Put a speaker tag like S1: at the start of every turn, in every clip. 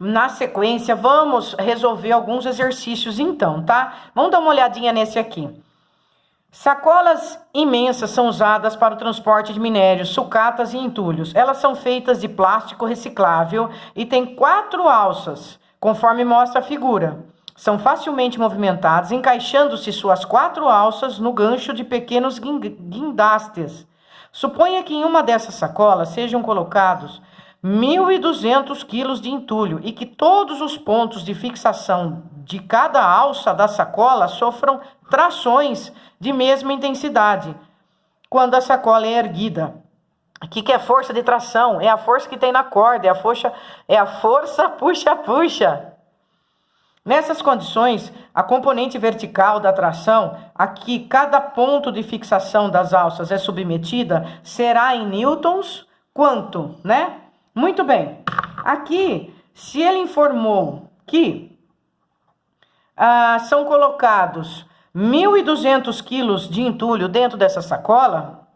S1: Na sequência, vamos resolver alguns exercícios então, tá? Vamos dar uma olhadinha nesse aqui. Sacolas imensas são usadas para o transporte de minérios, sucatas e entulhos. Elas são feitas de plástico reciclável e têm 4 alças, conforme mostra a figura. São facilmente movimentadas, encaixando-se suas 4 alças no gancho de pequenos guindastes. Suponha que em uma dessas sacolas sejam colocados 1.200 quilos de entulho e que todos os pontos de fixação de cada alça da sacola sofram trações de mesma intensidade quando a sacola é erguida. O que é força de tração? É a força que tem na corda, é a força puxa-puxa. Nessas condições, a componente vertical da tração, a que cada ponto de fixação das alças é submetida, será em newtons quanto, né? Muito bem. Aqui, se ele informou que são colocados 1.200 quilos de entulho dentro dessa sacola,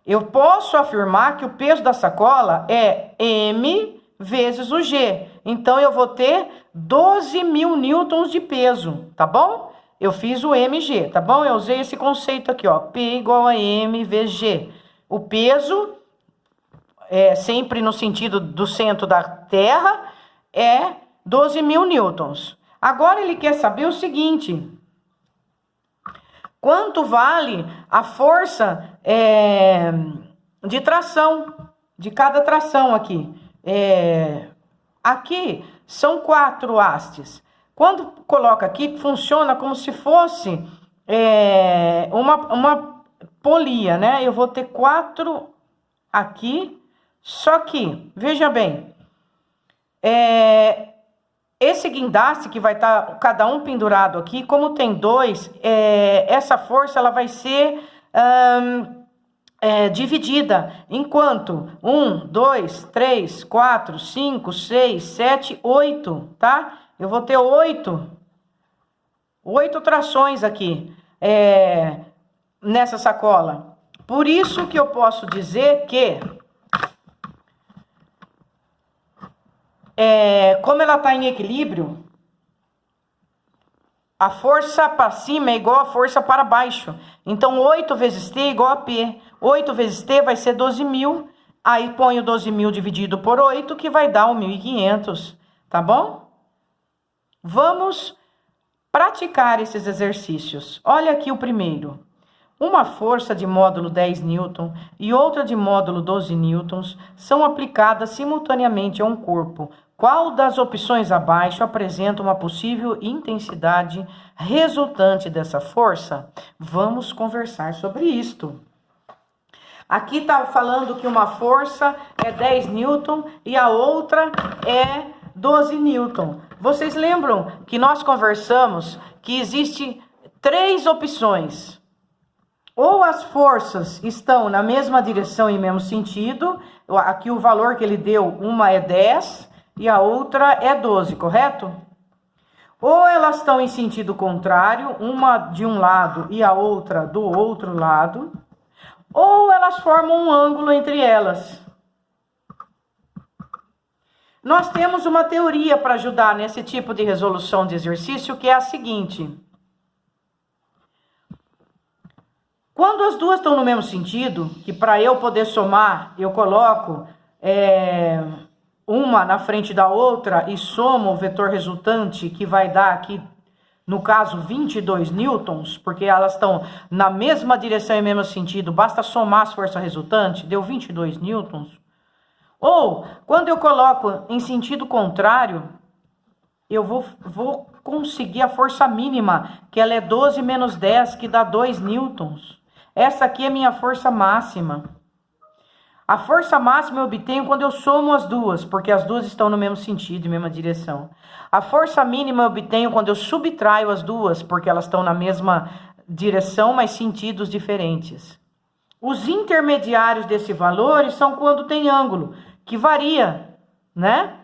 S1: eu posso afirmar que o peso da sacola é M vezes o G. Então, eu vou ter 12.000 newtons de peso, tá bom? Eu fiz o MG, tá bom? Eu usei esse conceito aqui, ó. P igual a M vezes G. O peso, sempre no sentido do centro da Terra, é 12.000 newtons. Agora, ele quer saber o seguinte: quanto vale a força de tração, de cada tração aqui? Aqui são 4 hastes. Quando coloca aqui, funciona como se fosse uma polia, né? Eu vou ter 4 aqui, só que, veja bem, esse guindaste que vai estar cada um pendurado aqui, como tem 2, essa força ela vai ser dividida em quanto? 1, 2, 3, 4, 5, 6, 7, 8, tá? Eu vou ter 8 trações aqui nessa sacola. Por isso que eu posso dizer que como ela está em equilíbrio, a força para cima é igual a força para baixo. Então, 8 vezes T é igual a P. 8 vezes T vai ser 12.000. Aí, ponho 12.000 dividido por 8, que vai dar 1.500. Tá bom? Vamos praticar esses exercícios. Olha aqui o primeiro. Uma força de módulo 10 newton e outra de módulo 12 newtons são aplicadas simultaneamente a um corpo. Qual das opções abaixo apresenta uma possível intensidade resultante dessa força? Vamos conversar sobre isto. Aqui está falando que uma força é 10 newton e a outra é 12 newton. Vocês lembram que nós conversamos que existe 3 opções. Ou as forças estão na mesma direção e mesmo sentido. Aqui o valor que ele deu, uma é 10 e a outra é 12, correto? Ou elas estão em sentido contrário, uma de um lado e a outra do outro lado. Ou elas formam um ângulo entre elas. Nós temos uma teoria para ajudar nesse tipo de resolução de exercício, que é a seguinte: quando as duas estão no mesmo sentido, que para eu poder somar, eu coloco uma na frente da outra e somo o vetor resultante, que vai dar aqui, no caso, 22 newtons, porque elas estão na mesma direção e mesmo sentido, basta somar as forças resultantes, deu 22 newtons. Ou, quando eu coloco em sentido contrário, eu vou conseguir a força mínima, que ela é 12 menos 10, que dá 2 newtons. Essa aqui é minha força máxima. A força máxima eu obtenho quando eu somo as duas, porque as duas estão no mesmo sentido, mesma direção. A força mínima eu obtenho quando eu subtraio as duas, porque elas estão na mesma direção, mas sentidos diferentes. Os intermediários desse valor são quando tem ângulo, que varia, né?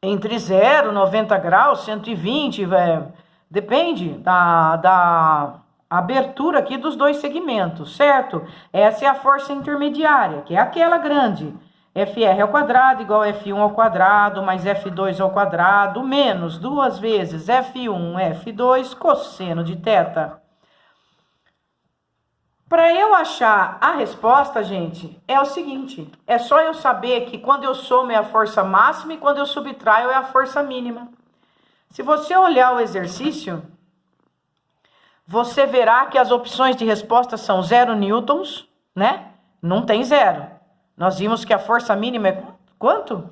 S1: Entre 0, 90 graus, 120, depende da abertura aqui dos dois segmentos, certo? Essa é a força intermediária, que é aquela grande. FR ao quadrado igual a F1 ao quadrado, mais F2 ao quadrado, menos 2 vezes F1, F2, cosseno de θ. Para eu achar a resposta, gente, é o seguinte. É só eu saber que quando eu somo é a força máxima e quando eu subtraio é a força mínima. Se você olhar o exercício, você verá que as opções de resposta são 0 newtons, né? Não tem zero. Nós vimos que a força mínima é quanto?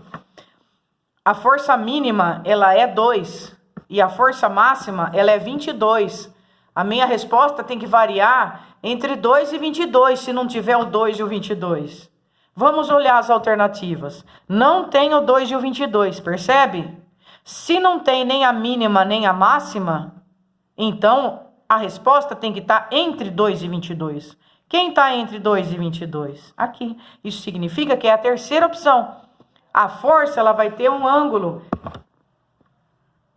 S1: A força mínima, ela é 2. E a força máxima, ela é 22. A minha resposta tem que variar entre 2 e 22, se não tiver o 2 e o 22. Vamos olhar as alternativas. Não tem o 2 e o 22, percebe? Se não tem nem a mínima nem a máxima, então a resposta tem que estar entre 2 e 22. Quem está entre 2 e 22? Aqui. Isso significa que é a terceira opção. A força, ela vai ter um ângulo.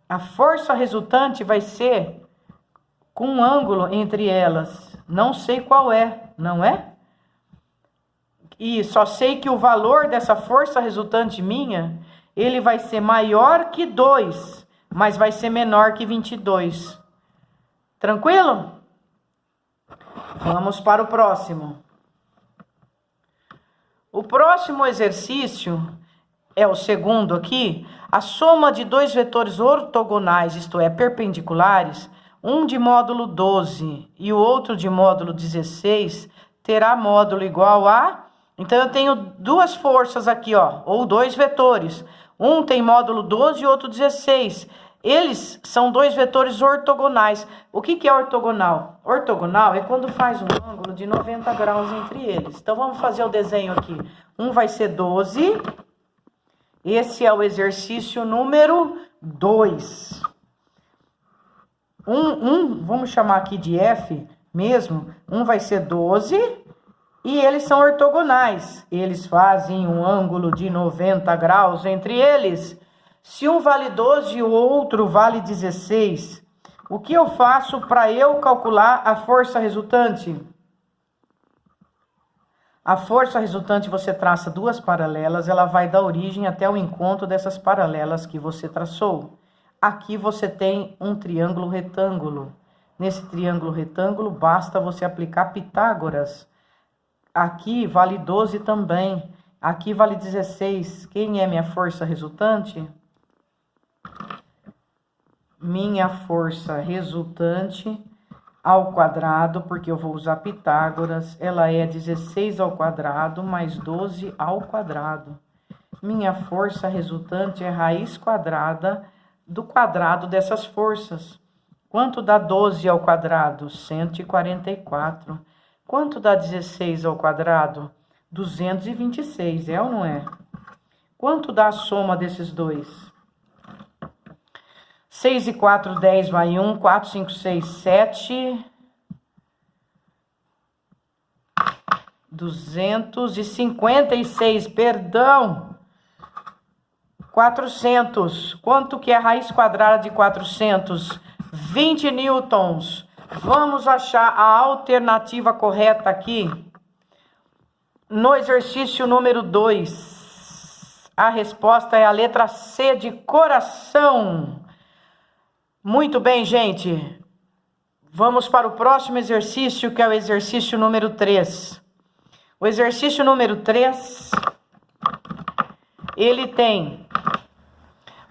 S1: A força resultante vai ser com um ângulo entre elas. Não sei qual é, não é? E só sei que o valor dessa força resultante minha, ele vai ser maior que 2, mas vai ser menor que 22. Tranquilo? Vamos para o próximo. O próximo exercício é o segundo aqui. A soma de dois vetores ortogonais, isto é, perpendiculares, um de módulo 12 e o outro de módulo 16, terá módulo igual a... Então, eu tenho duas forças aqui, ó, ou dois vetores. Um tem módulo 12 e outro 16. Eles são dois vetores ortogonais. O que é ortogonal? Ortogonal é quando faz um ângulo de 90 graus entre eles. Então, vamos fazer o desenho aqui. Um vai ser 12. Esse é o exercício número 2. Vamos chamar aqui de F mesmo. Um vai ser 12 e eles são ortogonais. Eles fazem um ângulo de 90 graus entre eles. Se um vale 12 e o outro vale 16, o que eu faço para eu calcular a força resultante? A força resultante você traça duas paralelas, ela vai da origem até o encontro dessas paralelas que você traçou. Aqui você tem um triângulo retângulo. Nesse triângulo retângulo, basta você aplicar Pitágoras. Aqui vale 12 também. Aqui vale 16. Quem é minha força resultante? Minha força resultante ao quadrado, porque eu vou usar Pitágoras, ela é 16 ao quadrado mais 12 ao quadrado. Minha força resultante é raiz quadrada do quadrado dessas forças. Quanto dá 12 ao quadrado? 144. Quanto dá 16 ao quadrado? 226, é ou não é? Quanto dá a soma desses dois? 6 e 4, 10, vai 1, 4, 5, 6, 7. 256, perdão. 400. Quanto que é a raiz quadrada de 400? 20 newtons. Vamos achar a alternativa correta aqui. No exercício número 2. A resposta é a letra C de coração. Muito bem, gente. Vamos para o próximo exercício, que é o exercício número 3. O exercício número 3, ele tem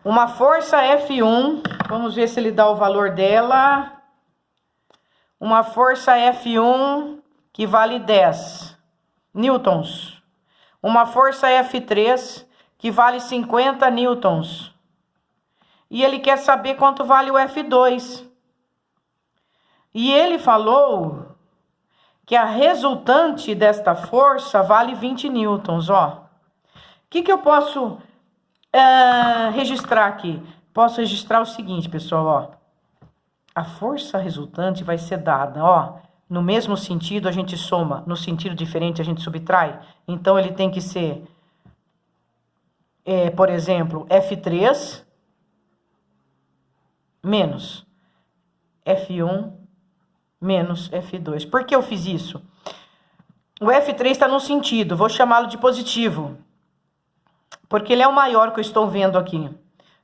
S1: uma força F1. Vamos ver se ele dá o valor dela. Uma força F1 que vale 10 newtons. Uma força F3 que vale 50 newtons. E ele quer saber quanto vale o F2. E ele falou que a resultante desta força vale 20 newtons, ó. O que eu posso registrar aqui? Posso registrar o seguinte, pessoal, ó. A força resultante vai ser dada, ó. No mesmo sentido a gente soma, no sentido diferente a gente subtrai. Então ele tem que ser, por exemplo, F3 menos F1 menos F2. Por que eu fiz isso? O F3 está no sentido, vou chamá-lo de positivo. porque ele é o maior que eu estou vendo aqui.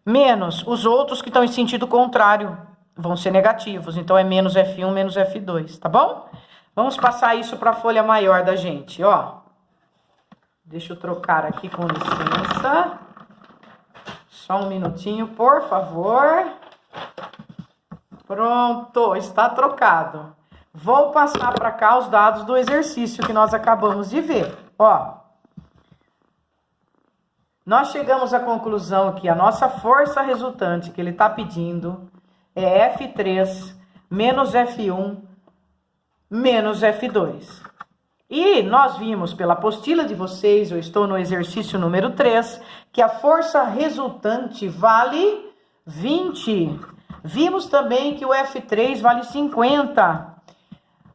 S1: Menos os outros que estão em sentido contrário, vão ser negativos. Então, é menos F1, menos F2, tá bom? Vamos passar isso para a folha maior da gente, ó. Deixa eu trocar aqui, com licença. Só um minutinho, por favor. Pronto, está trocado. Vou passar para cá os dados do exercício que nós acabamos de ver. Ó, nós chegamos à conclusão que a nossa força resultante que ele está pedindo é F3 menos F1 menos F2. E nós vimos pela apostila de vocês, eu estou no exercício número 3, que a força resultante vale 20. Vimos também que o F3 vale 50.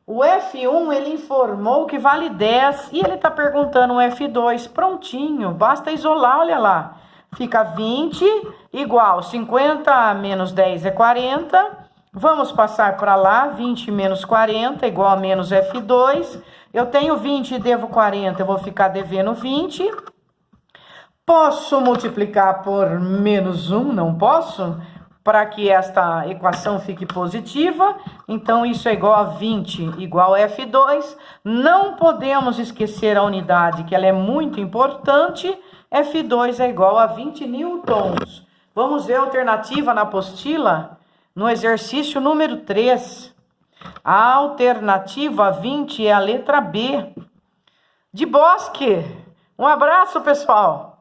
S1: O F1, ele informou que vale 10 e ele está perguntando o F2. Prontinho, basta isolar, olha lá. Fica 20 igual 50 menos 10 é 40. Vamos passar para lá, 20 menos 40 igual a menos F2. Eu tenho 20 e devo 40, eu vou ficar devendo 20. Posso multiplicar por menos 1? Não posso? Para que esta equação fique positiva. Então, isso é igual a 20 igual a F2. Não podemos esquecer a unidade, que ela é muito importante. F2 é igual a 20 newtons. Vamos ver a alternativa na apostila? No exercício número 3, a alternativa 20 é a letra B. De Bosque. Um abraço, pessoal!